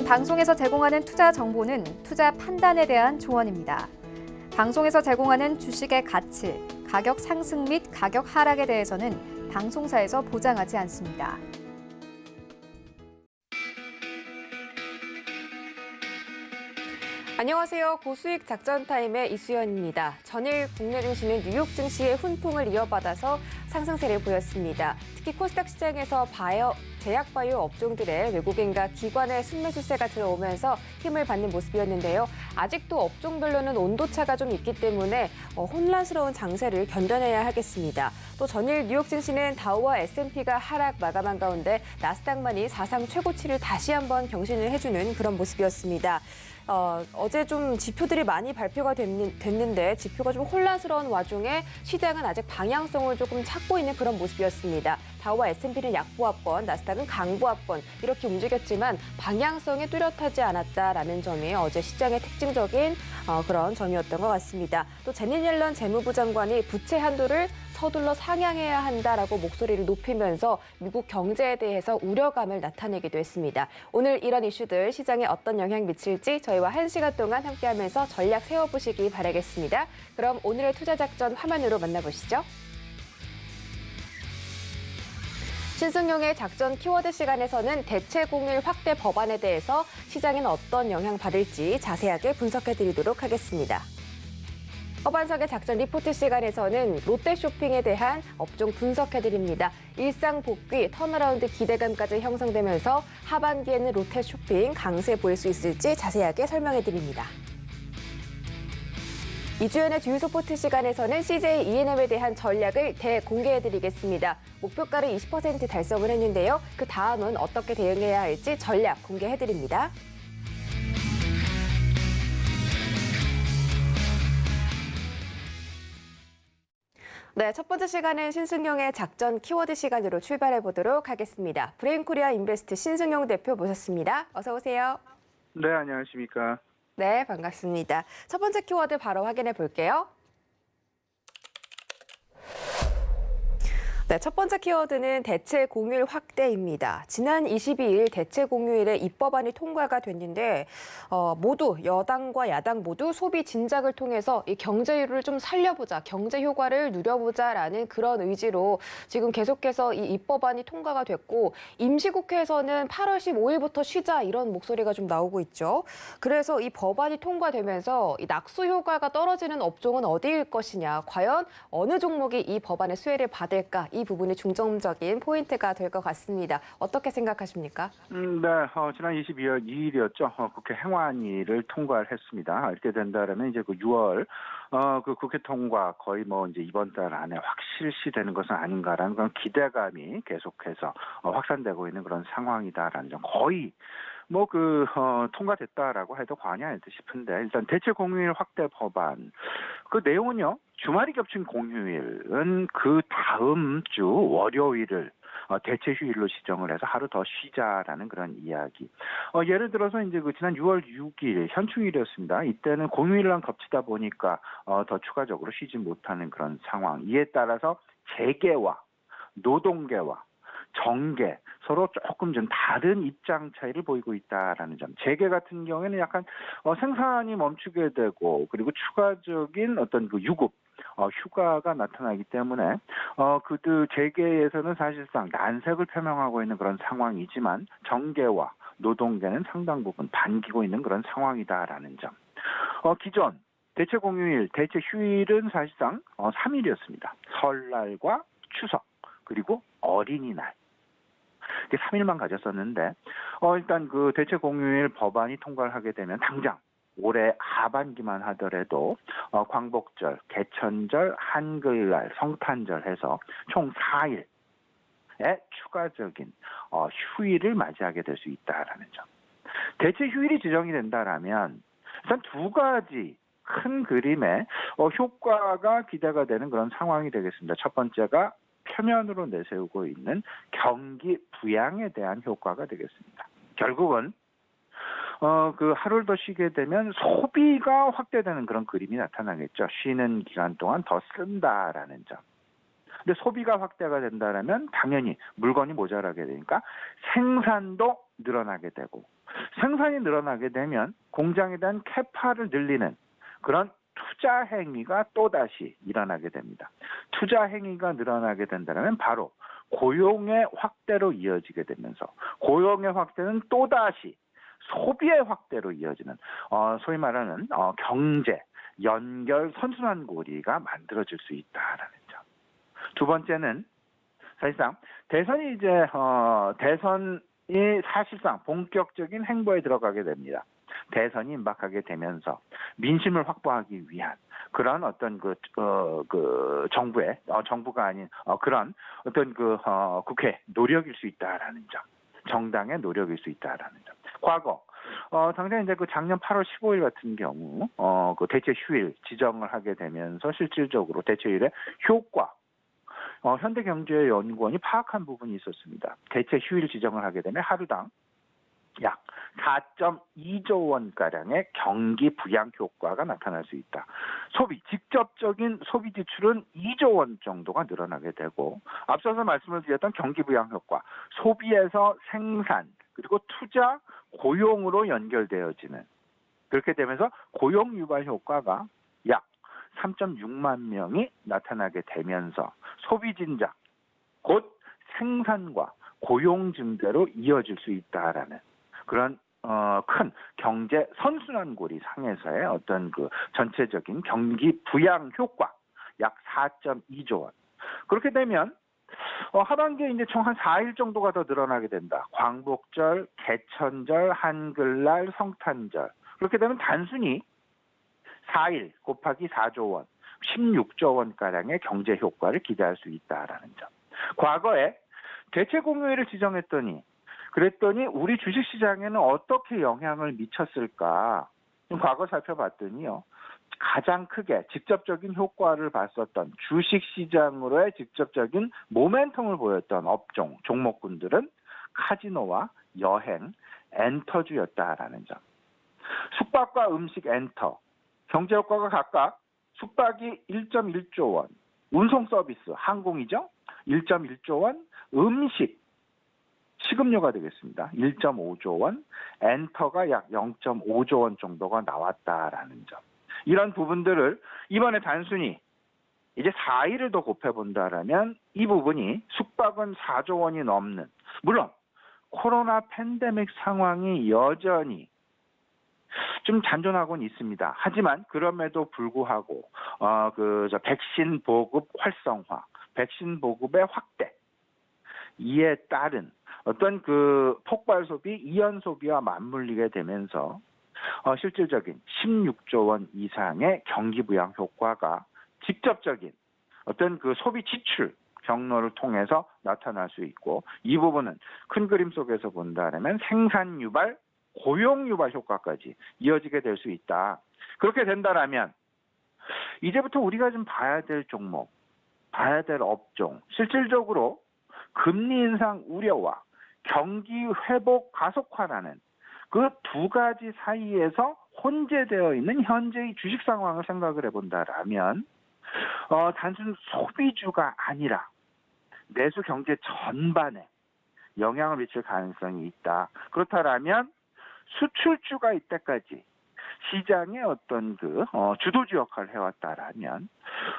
방송에서 제공하는 투자 정보는 투자 판단에 대한 조언입니다. 방송에서 제공하는 주식의 가치, 가격 상승 및 가격 하락에 대해서는 방송사에서 보장하지 않습니다. 안녕하세요. 고수익 작전타임의 이수연입니다. 전일 국내 증시는 뉴욕 증시의 훈풍을 이어받아서 상승세를 보였습니다. 특히 코스닥 시장에서 제약바이오 업종들의 외국인과 기관의 순매수세가 들어오면서 힘을 받는 모습이었는데요. 아직도 업종별로는 온도차가 좀 있기 때문에 혼란스러운 장세를 견뎌내야 하겠습니다. 또 전일 뉴욕 증시는 다우와 S&P가 하락 마감한 가운데 나스닥만이 사상 최고치를 다시 한번 경신을 해주는 그런 모습이었습니다. 어제 좀 지표들이 많이 발표가 됐는데 지표가 좀 혼란스러운 와중에 시장은 아직 방향성을 조금 찾고 있는 그런 모습이었습니다. 다우와 S&P는 약보합권, 나스닥은 강보합권 이렇게 움직였지만 방향성이 뚜렷하지 않았다라는 점이 어제 시장의 특징적인 그런 점이었던 것 같습니다. 또 제닛 옐런 재무부 장관이 부채 한도를 서둘러 상향해야 한다라고 목소리를 높이면서 미국 경제에 대해서 우려감을 나타내기도 했습니다. 오늘 이런 이슈들 시장에 어떤 영향 미칠지 저희와 1시간 동안 함께하면서 전략 세워보시기 바라겠습니다. 그럼 오늘의 투자작전 화면으로 만나보시죠. 신승용의 작전 키워드 시간에서는 대체 공휴일 확대 법안에 대해서 시장에는 어떤 영향 받을지 자세하게 분석해드리도록 하겠습니다. 허반석의 작전 리포트 시간에서는 롯데쇼핑에 대한 업종 분석해드립니다. 일상 복귀, 턴어라운드 기대감까지 형성되면서 하반기에는 롯데쇼핑 강세 보일 수 있을지 자세하게 설명해드립니다. 이주연의 주유소포트 시간에서는 CJ E&M에 대한 전략을 대공개해드리겠습니다. 목표가를 20% 달성을 했는데요. 그 다음은 어떻게 대응해야 할지 전략 공개해드립니다. 네, 첫 번째 시간은 신승용의 작전 키워드 시간으로 출발해 보도록 하겠습니다. 브레인코리아 인베스트 신승용 대표 모셨습니다. 어서 오세요. 네, 안녕하십니까. 네, 반갑습니다. 첫 번째 키워드 바로 확인해 볼게요. 네, 첫 번째 키워드는 대체 공휴일 확대입니다. 지난 22일 대체 공휴일에 입법안이 통과가 됐는데 모두 여당과 야당 모두 소비 진작을 통해서 이 경제율을 좀 살려보자, 경제 효과를 누려보자라는 그런 의지로 지금 계속해서 이 입법안이 통과가 됐고 임시국회에서는 8월 15일부터 쉬자 이런 목소리가 좀 나오고 있죠. 그래서 이 법안이 통과되면서 이 낙수 효과가 떨어지는 업종은 어디일 것이냐, 과연 어느 종목이 이 법안의 수혜를 받을까? 이 부분이 중점적인 포인트가 될 것 같습니다. 어떻게 생각하십니까? 네, 지난 22월 2일이었죠. 국회 행안위를 통과를 했습니다. 이렇게 된다면 이제 그 6월 그 국회 통과 거의 뭐 이제 이번 달 안에 확실시되는 것은 아닌가라는 그런 기대감이 계속해서 확산되고 있는 그런 상황이다라는 점. 거의 통과됐다라고 해도 과언이 아니다 싶은데 일단 대체 공휴일 확대 법안 그 내용은요. 주말이 겹친 공휴일은 그 다음 주 월요일을 대체 휴일로 지정을 해서 하루 더 쉬자라는 그런 이야기. 예를 들어서 이제 그 지난 6월 6일 현충일이었습니다. 이때는 공휴일랑 겹치다 보니까 더 추가적으로 쉬지 못하는 그런 상황. 이에 따라서 재계와 노동계와 정계 서로 조금 좀 다른 입장 차이를 보이고 있다라는 점. 재계 같은 경우에는 약간 생산이 멈추게 되고 그리고 추가적인 어떤 그 유급 휴가가 나타나기 때문에 그들 재계에서는 사실상 난색을 표명하고 있는 그런 상황이지만 정계와 노동계는 상당 부분 반기고 있는 그런 상황이다라는 점. 기존 대체 공휴일, 대체 휴일은 사실상 3일이었습니다. 설날과 추석 그리고 어린이날. 3일만 가졌었는데 일단 그 대체 공휴일 법안이 통과를 하게 되면 당장 올해 하반기만 하더라도 광복절, 개천절, 한글날, 성탄절 해서 총 4일의 추가적인 휴일을 맞이하게 될 수 있다라는 점. 대체 휴일이 지정이 된다라면 일단 두 가지 큰 그림의 효과가 기대가 되는 그런 상황이 되겠습니다. 첫 번째가 표면으로 내세우고 있는 경기 부양에 대한 효과가 되겠습니다. 결국은 그 하루를 더 쉬게 되면 소비가 확대되는 그런 그림이 나타나겠죠. 쉬는 기간 동안 더 쓴다라는 점. 근데 소비가 확대가 된다면 당연히 물건이 모자라게 되니까 생산도 늘어나게 되고 생산이 늘어나게 되면 공장에 대한 캐파를 늘리는 그런 투자 행위가 또다시 일어나게 됩니다. 투자 행위가 늘어나게 된다면 바로 고용의 확대로 이어지게 되면서 고용의 확대는 또다시 소비의 확대로 이어지는 소위 말하는 경제 연결 선순환고리가 만들어질 수 있다라는 점. 두 번째는 사실상 대선이 이제 대선이 사실상 본격적인 행보에 들어가게 됩니다. 대선이 임박하게 되면서 민심을 확보하기 위한 그런 어떤 정부의 정부가 아닌 그런 어떤 국회 노력일 수 있다라는 점, 정당의 노력일 수 있다라는 점. 과거 당장 이제 작년 8월 15일 같은 경우 대체 휴일 지정을 하게 되면서 실질적으로 대체휴일의 효과 현대경제연구원이 파악한 부분이 있었습니다. 대체 휴일 지정을 하게 되면 하루당 약 4.2조 원가량의 경기 부양 효과가 나타날 수 있다. 직접적인 소비 지출은 2조 원 정도가 늘어나게 되고 앞서서 말씀을 드렸던 경기 부양 효과, 소비에서 생산, 그리고 투자, 고용으로 연결되어지는 그렇게 되면서 고용 유발 효과가 약 3.6만 명이 나타나게 되면서 소비 진작, 곧 생산과 고용 증대로 이어질 수 있다라는 그런 큰 경제 선순환고리 상에서의 어떤 전체적인 경기 부양 효과 약 4.2조 원. 그렇게 되면 하반기에 이제 총 한 4일 정도가 더 늘어나게 된다. 광복절, 개천절, 한글날, 성탄절. 그렇게 되면 단순히 4일 곱하기 4조 원, 16조 원가량의 경제 효과를 기대할 수 있다라는 점. 과거에 대체 공휴일을 지정했더니 그랬더니 우리 주식시장에는 어떻게 영향을 미쳤을까? 과거 살펴봤더니요. 가장 크게 직접적인 효과를 봤었던 주식시장으로의 직접적인 모멘텀을 보였던 업종, 종목군들은 카지노와 여행, 엔터주였다라는 점. 숙박과 음식 엔터, 경제효과가 각각 숙박이 1.1조 원, 운송 서비스, 항공이죠? 1.1조 원, 음식, 식음료가 되겠습니다. 1.5조 원, 엔터가 약 0.5조 원 정도가 나왔다라는 점. 이런 부분들을 이번에 단순히 이제 4일을 더 곱해본다라면 이 부분이 숙박은 4조 원이 넘는, 물론 코로나 팬데믹 상황이 여전히 좀 잔존하고는 있습니다. 하지만 그럼에도 불구하고 백신 보급 활성화, 백신 보급의 확대, 이에 따른 어떤 폭발 소비, 이연 소비와 맞물리게 되면서 실질적인 16조 원 이상의 경기 부양 효과가 직접적인 어떤 소비 지출 경로를 통해서 나타날 수 있고, 이 부분은 큰 그림 속에서 본다면 생산 유발, 고용 유발 효과까지 이어지게 될 수 있다. 그렇게 된다라면 이제부터 우리가 좀 봐야 될 종목, 봐야 될 업종, 실질적으로 금리 인상 우려와 경기 회복 가속화라는 그 두 가지 사이에서 혼재되어 있는 현재의 주식 상황을 생각을 해본다라면 단순 소비주가 아니라 내수 경제 전반에 영향을 미칠 가능성이 있다. 그렇다면 수출주가 이때까지 시장의 어떤 주도주 역할을 해왔다라면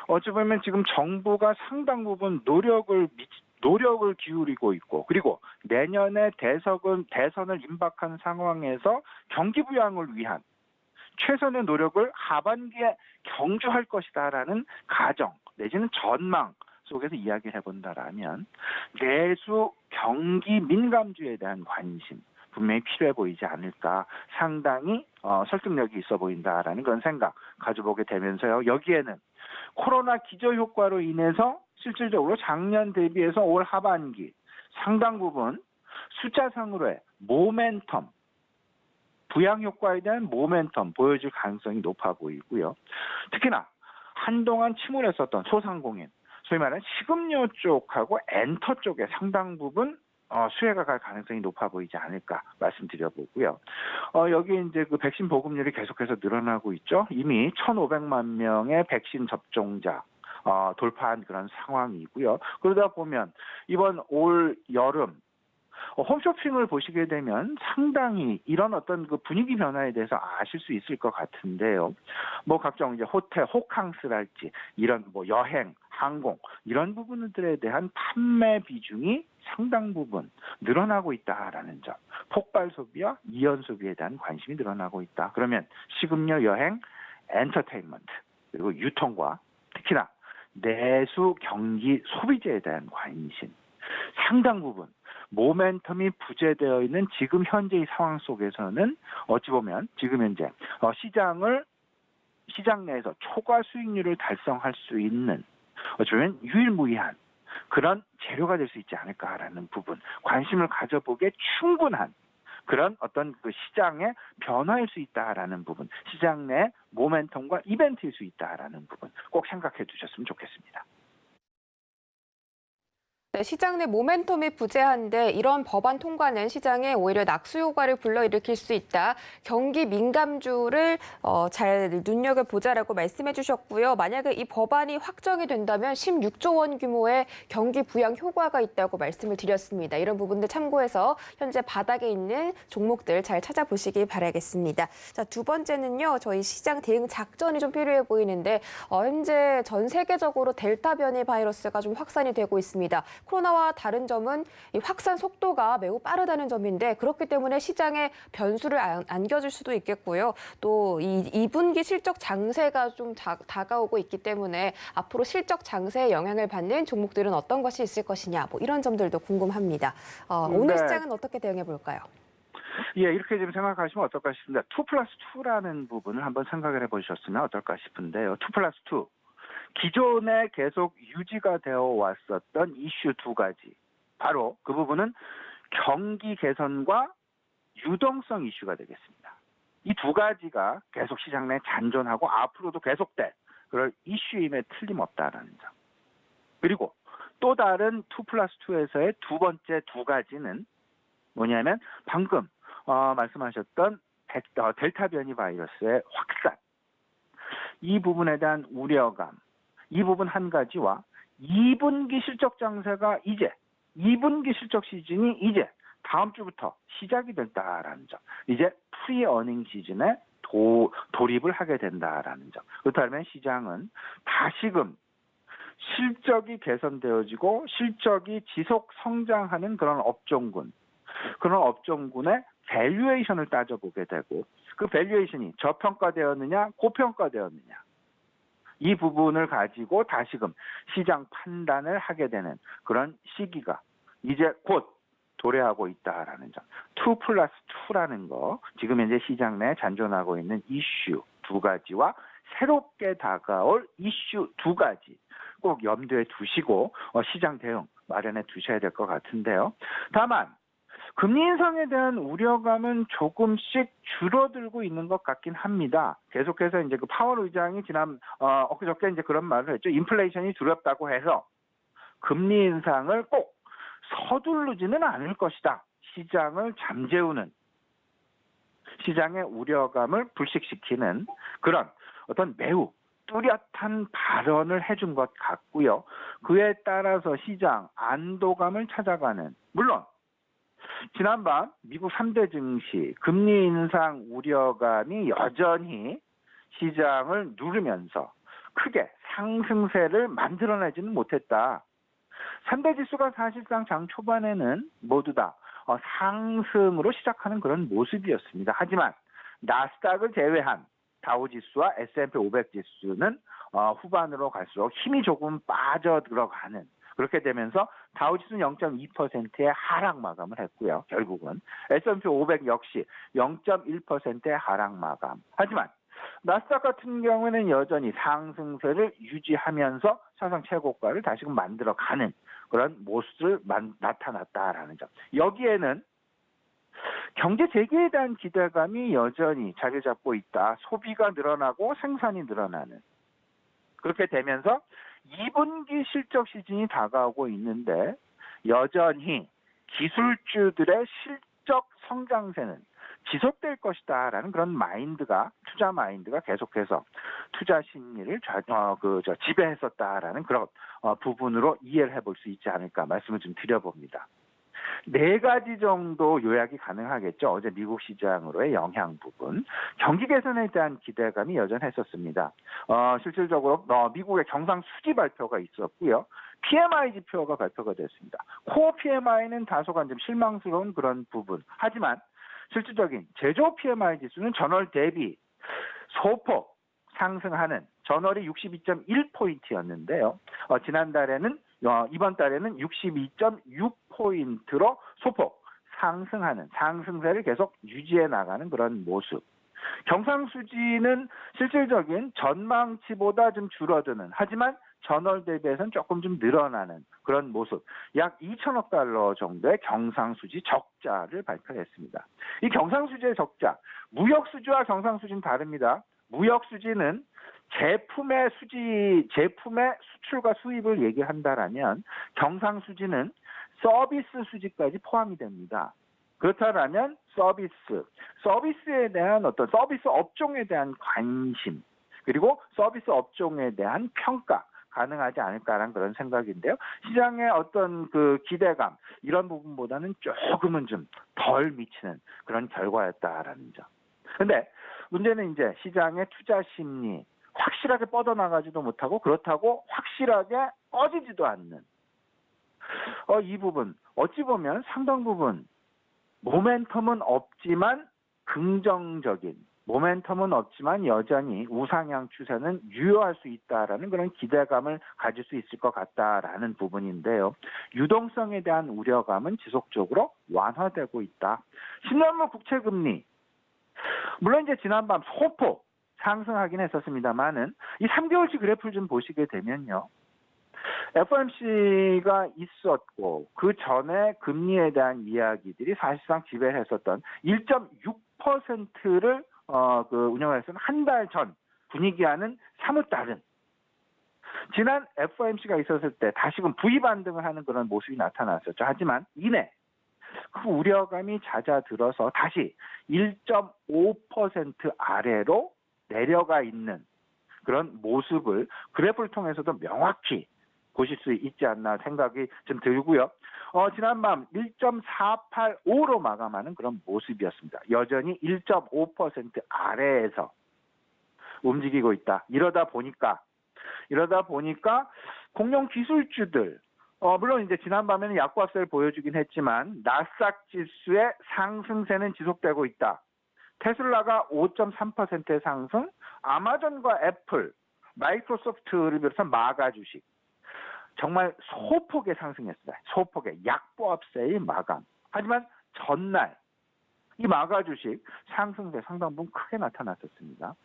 어찌 보면 지금 정부가 상당 부분 노력을 기울이고 있고, 그리고 내년에 대선을 임박한 상황에서 경기 부양을 위한 최선의 노력을 하반기에 경주할 것이다라는 가정 내지는 전망 속에서 이야기를 해본다라면 내수 경기 민감주에 대한 관심 분명히 필요해 보이지 않을까, 상당히 설득력이 있어 보인다라는 그런 생각 가져보게 되면서요. 여기에는 코로나 기저효과로 인해서 실질적으로 작년 대비해서 올 하반기 상당 부분 숫자상으로의 모멘텀, 부양 효과에 대한 모멘텀 보여줄 가능성이 높아 보이고요. 특히나 한동안 침울했었던 소상공인, 소위 말하는 식음료 쪽하고 엔터 쪽에 상당 부분 수혜가 갈 가능성이 높아 보이지 않을까 말씀드려보고요. 여기 이제 백신 보급률이 계속해서 늘어나고 있죠. 이미 1,500만 명의 백신 접종자 돌파한 그런 상황이고요. 그러다 보면 이번 올 여름 홈쇼핑을 보시게 되면 상당히 이런 어떤 그 분위기 변화에 대해서 아실 수 있을 것 같은데요. 뭐 각종 이제 호텔, 호캉스랄지 이런 뭐 여행, 항공 이런 부분들에 대한 판매 비중이 상당 부분 늘어나고 있다라는 점. 폭발 소비와 이연 소비에 대한 관심이 늘어나고 있다. 그러면 식음료, 여행, 엔터테인먼트 그리고 유통과 특히나 내수, 경기, 소비재에 대한 관심. 상당 부분 모멘텀이 부재되어 있는 지금 현재의 상황 속에서는 어찌 보면 지금 현재 시장 내에서 초과 수익률을 달성할 수 있는 어찌 보면 유일무이한 그런 재료가 될 수 있지 않을까라는 부분, 관심을 가져보기에 충분한 그런 어떤 그 시장의 변화일 수 있다라는 부분, 시장 내 모멘텀과 이벤트일 수 있다라는 부분 꼭 생각해 두셨으면 좋겠습니다. 네, 시장 내 모멘텀이 부재한데 이런 법안 통과는 시장에 오히려 낙수 효과를 불러일으킬 수 있다. 경기 민감주를 잘 눈여겨보자라고 말씀해 주셨고요. 만약에 이 법안이 확정이 된다면 16조 원 규모의 경기 부양 효과가 있다고 말씀을 드렸습니다. 이런 부분들 참고해서 현재 바닥에 있는 종목들 잘 찾아보시기 바라겠습니다. 자, 두 번째는요. 저희 시장 대응 작전이 좀 필요해 보이는데 현재 전 세계적으로 델타 변이 바이러스가 좀 확산이 되고 있습니다. 코로나와 다른 점은 이 확산 속도가 매우 빠르다는 점인데 그렇기 때문에 시장에 변수를 안겨줄 수도 있겠고요. 또 이 2분기 실적 장세가 좀 다가오고 있기 때문에 앞으로 실적 장세에 영향을 받는 종목들은 어떤 것이 있을 것이냐 뭐 이런 점들도 궁금합니다. 오늘 네. 시장은 어떻게 대응해 볼까요? 예, 이렇게 좀 생각하시면 어떨까 싶습니다. 2+2라는 부분을 한번 생각을 해보셨으면 어떨까 싶은데요. 2+2. 기존에 계속 유지가 되어 왔었던 이슈 두 가지. 바로 그 부분은 경기 개선과 유동성 이슈가 되겠습니다. 이 두 가지가 계속 시장 내 잔존하고 앞으로도 계속될 그럴 이슈임에 틀림없다라는 점. 그리고 또 다른 2+2에서의 두 번째 두 가지는 뭐냐면 방금 말씀하셨던 델타 변이 바이러스의 확산. 이 부분에 대한 우려감. 이 부분 한 가지와 2분기 실적 장세가 2분기 실적 시즌이 이제 다음 주부터 시작이 된다라는 점. 이제 프리 어닝 시즌에 돌입을 하게 된다라는 점. 그렇다면 시장은 다시금 실적이 개선되어지고 실적이 지속 성장하는 그런 업종군의 밸류에이션을 따져보게 되고 그 밸류에이션이 저평가되었느냐 고평가되었느냐 이 부분을 가지고 다시금 시장 판단을 하게 되는 그런 시기가 이제 곧 도래하고 있다라는 점. 2+2라는 거 지금 현재 시장 내 잔존하고 있는 이슈 두 가지와 새롭게 다가올 이슈 두 가지 꼭 염두에 두시고 시장 대응 마련해 두셔야 될 것 같은데요. 다만 금리 인상에 대한 우려감은 조금씩 줄어들고 있는 것 같긴 합니다. 계속해서 이제 그 파월 의장이 엊그저께 이제 그런 말을 했죠. 인플레이션이 두렵다고 해서 금리 인상을 꼭 서두르지는 않을 것이다. 시장을 잠재우는, 시장의 우려감을 불식시키는 그런 어떤 매우 뚜렷한 발언을 해준 것 같고요. 그에 따라서 시장 안도감을 찾아가는, 물론 지난밤 미국 3대 증시 금리 인상 우려감이 여전히 시장을 누르면서 크게 상승세를 만들어내지는 못했다. 3대 지수가 사실상 장 초반에는 모두 다 상승으로 시작하는 그런 모습이었습니다. 하지만 나스닥을 제외한 다우지수와 S&P 500 지수는 후반으로 갈수록 힘이 조금 빠져 들어가는, 그렇게 되면서 다우지수는 0.2%의 하락 마감을 했고요. 결국은 S&P 500 역시 0.1%의 하락 마감. 하지만 나스닥 같은 경우에는 여전히 상승세를 유지하면서 사상 최고가를 다시금 만들어가는 그런 모습을 나타났다라는 점. 여기에는 경제 재개에 대한 기대감이 여전히 자리 잡고 있다. 소비가 늘어나고 생산이 늘어나는. 그렇게 되면서 2분기 실적 시즌이 다가오고 있는데 여전히 기술주들의 실적 성장세는 지속될 것이다라는 그런 투자 마인드가 계속해서 투자 심리를 지배했었다라는 그런 부분으로 이해를 해볼 수 있지 않을까 말씀을 좀 드려봅니다. 네 가지 정도 요약이 가능하겠죠. 어제 미국 시장으로의 영향 부분. 경기 개선에 대한 기대감이 여전했었습니다. 실질적으로 미국의 경상 수지 발표가 있었고요. PMI 지표가 발표가 됐습니다. 코어 PMI는 다소간 좀 실망스러운 그런 부분. 하지만 실질적인 제조 PMI 지수는 전월 대비 소폭 상승하는 전월이 62.1포인트였는데요. 지난달에는 이번 달에는 62.6포인트로 소폭 상승하는 상승세를 계속 유지해 나가는 그런 모습. 경상수지는 실질적인 전망치보다 좀 줄어드는 하지만 전월 대비해서는 조금 좀 늘어나는 그런 모습. 약 2천억 달러 정도의 경상수지 적자를 발표했습니다. 이 경상수지의 적자, 무역수지와 경상수지는 다릅니다. 무역수지는 제품의 수출과 수입을 얘기한다라면 경상수지는 서비스 수지까지 포함이 됩니다. 그렇다면 서비스에 대한 어떤 서비스 업종에 대한 관심, 그리고 서비스 업종에 대한 평가 가능하지 않을까라는 그런 생각인데요. 시장의 어떤 그 기대감 이런 부분보다는 조금은 좀 덜 미치는 그런 결과였다라는 점. 근데 문제는 이제 시장의 투자 심리 확실하게 뻗어나가지도 못하고 그렇다고 확실하게 꺼지지도 않는 이 부분 어찌 보면 상당 부분 모멘텀은 없지만 긍정적인 모멘텀은 없지만 여전히 우상향 추세는 유효할 수 있다라는 그런 기대감을 가질 수 있을 것 같다라는 부분인데요. 유동성에 대한 우려감은 지속적으로 완화되고 있다. 10년물 국채금리 물론 이제 지난밤 소폭 상승하긴 했었습니다만은 이 3개월치 그래프를 좀 보시게 되면요. FOMC가 있었고 그 전에 금리에 대한 이야기들이 사실상 지배를 했었던 1.6%를 운영했었던 한 달 전 분위기와는 사뭇 다른 지난 FOMC가 있었을 때 다시금 V 반등을 하는 그런 모습이 나타났었죠. 하지만 이내 그 우려감이 잦아들어서 다시 1.5% 아래로 내려가 있는 그런 모습을 그래프를 통해서도 명확히 보실 수 있지 않나 생각이 좀 들고요. 지난밤 1.485로 마감하는 그런 모습이었습니다. 여전히 1.5% 아래에서 움직이고 있다. 이러다 보니까 공룡 기술주들 물론 이제 지난밤에는 약보합세를 보여주긴 했지만 나스닥 지수의 상승세는 지속되고 있다. 테슬라가 5.3%의 상승, 아마존과 애플, 마이크로소프트를 비롯한 마가 주식 정말 소폭의 상승했습니다. 소폭의 약보합세의 마감. 하지만 전날 이 마가 주식 상승세 상당 부분 크게 나타났었습니다.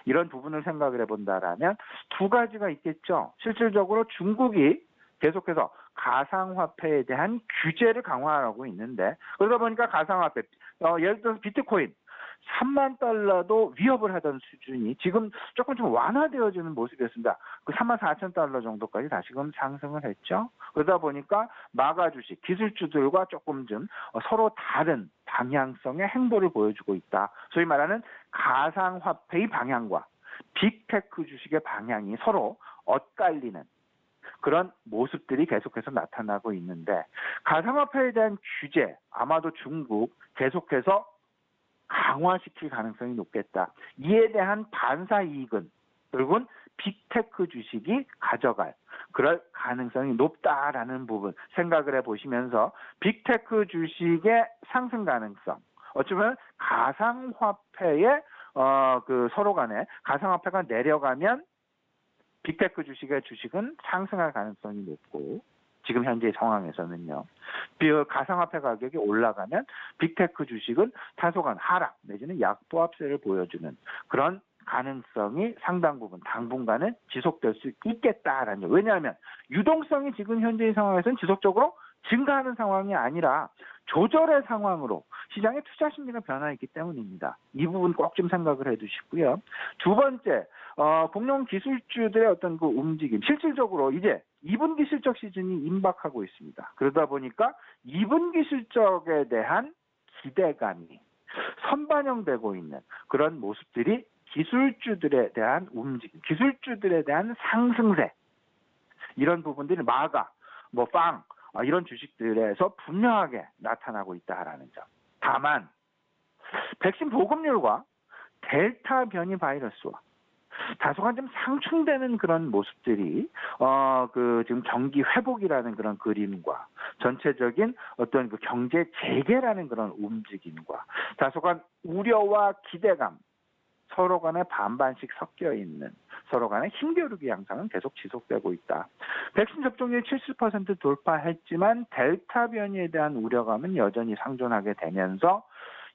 이런 부분을 생각을 해본다라면 두 가지가 있겠죠. 실질적으로 중국이 계속해서 가상화폐에 대한 규제를 강화하고 있는데 그러다 보니까 가상화폐 예를 들어서 비트코인 3만 달러도 위협을 하던 수준이 지금 조금 좀 완화되어지는 모습이었습니다. 그 3만 4천 달러 정도까지 다시금 상승을 했죠. 그러다 보니까 마가 주식, 기술주들과 조금 좀 서로 다른 방향성의 행보를 보여주고 있다. 소위 말하는 가상화폐의 방향과 빅테크 주식의 방향이 서로 엇갈리는 그런 모습들이 계속해서 나타나고 있는데 가상화폐에 대한 규제 아마도 중국 계속해서 강화시킬 가능성이 높겠다. 이에 대한 반사 이익은 결국은 빅테크 주식이 가져갈 그럴 가능성이 높다라는 부분 생각을 해보시면서 빅테크 주식의 상승 가능성 어쩌면 가상화폐의 서로 간에 가상화폐가 내려가면 빅테크 주식의 주식은 상승할 가능성이 높고 지금 현재 상황에서는요. 가상화폐 가격이 올라가면 빅테크 주식은 다소간 하락 내지는 약보합세를 보여주는 그런 가능성이 상당 부분 당분간은 지속될 수 있겠다라는 점. 왜냐하면 유동성이 지금 현재의 상황에서는 지속적으로 증가하는 상황이 아니라 조절의 상황으로 시장의 투자 심리가 변화했기 때문입니다. 이 부분 꼭 좀 생각을 해두시고요. 두 번째, 공룡 기술주들의 어떤 그 움직임, 실질적으로 이제 2분기 실적 시즌이 임박하고 있습니다. 그러다 보니까 2분기 실적에 대한 기대감이 선반영되고 있는 그런 모습들이 기술주들에 대한 움직임, 기술주들에 대한 상승세 이런 부분들이 마가, 빵, 이런 주식들에서 분명하게 나타나고 있다라는 점. 다만 백신 보급률과 델타 변이 바이러스와 다소간 좀 상충되는 그런 모습들이 지금 경기 회복이라는 그런 그림과 전체적인 어떤 그 경제 재개라는 그런 움직임과 다소간 우려와 기대감, 서로 간에 반반씩 섞여 있는 서로 간의 힘겨루기 양상은 계속 지속되고 있다. 백신 접종률 70% 돌파했지만 델타 변이에 대한 우려감은 여전히 상존하게 되면서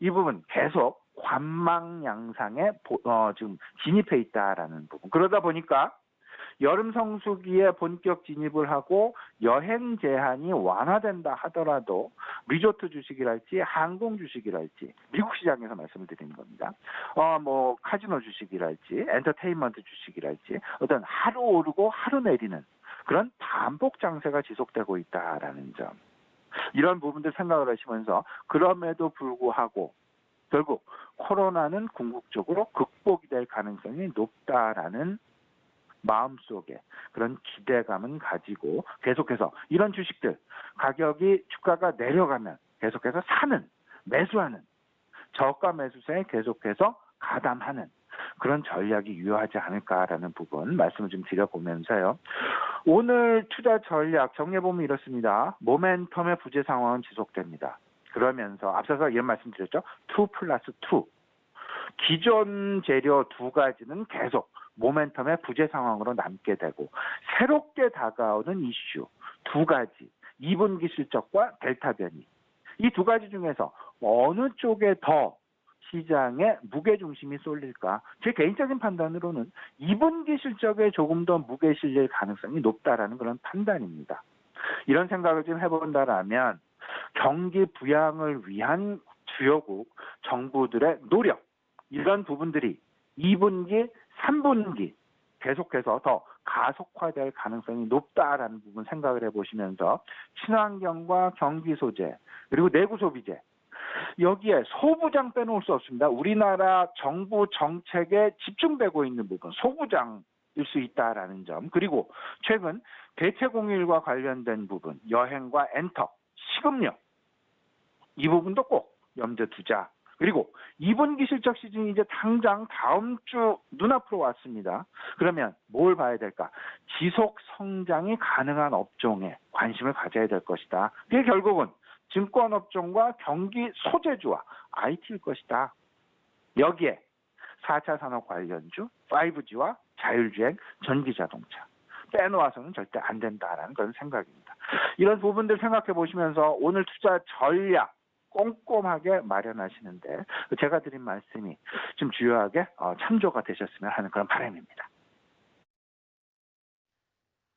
이 부분 계속 관망 양상에 지금 진입해 있다라는 부분. 그러다 보니까 여름 성수기에 본격 진입을 하고 여행 제한이 완화된다 하더라도 리조트 주식이랄지 항공 주식이랄지 미국 시장에서 말씀을 드리는 겁니다. 카지노 주식이랄지 엔터테인먼트 주식이랄지 어떤 하루 오르고 하루 내리는 그런 반복 장세가 지속되고 있다라는 점. 이런 부분들 생각을 하시면서 그럼에도 불구하고 결국 코로나는 궁극적으로 극복이 될 가능성이 높다라는 마음속에 그런 기대감은 가지고 계속해서 이런 주식들 가격이 주가가 내려가면 계속해서 사는, 매수하는 저가 매수세에 계속해서 가담하는 그런 전략이 유효하지 않을까라는 부분 말씀을 좀 드려보면서요. 오늘 투자 전략 정리해보면 이렇습니다. 모멘텀의 부재 상황은 지속됩니다. 그러면서 앞서서 이런 말씀드렸죠. 2+2. 기존 재료 두 가지는 계속 모멘텀의 부재 상황으로 남게 되고 새롭게 다가오는 이슈 두 가지 2분기 실적과 델타 변이 이 두 가지 중에서 어느 쪽에 더 시장에 무게중심이 쏠릴까? 제 개인적인 판단으로는 2분기 실적에 조금 더 무게 실릴 가능성이 높다라는 그런 판단입니다. 이런 생각을 좀 해본다라면 경기 부양을 위한 주요국 정부들의 노력 이런 부분들이 2분기, 3분기 계속해서 더 가속화될 가능성이 높다라는 부분 생각을 해보시면서 친환경과 경기 소재 그리고 내구 소비재 여기에 소부장 빼놓을 수 없습니다. 우리나라 정부 정책에 집중되고 있는 부분 소부장일 수 있다라는 점 그리고 최근 대체공휴일과 관련된 부분 여행과 엔터, 식음료 이 부분도 꼭 염두에 두자. 그리고 2분기 실적 시즌이 이제 당장 다음 주 눈앞으로 왔습니다. 그러면 뭘 봐야 될까? 지속 성장이 가능한 업종에 관심을 가져야 될 것이다. 그게 결국은 증권업종과 경기 소재주와 IT일 것이다. 여기에 4차 산업 관련주, 5G와 자율주행, 전기자동차 빼놓아서는 절대 안 된다라는 그런 생각입니다. 이런 부분들 생각해 보시면서 오늘 투자 전략 꼼꼼하게 마련하시는데 제가 드린 말씀이 좀 주요하게 참조가 되셨으면 하는 그런 바람입니다.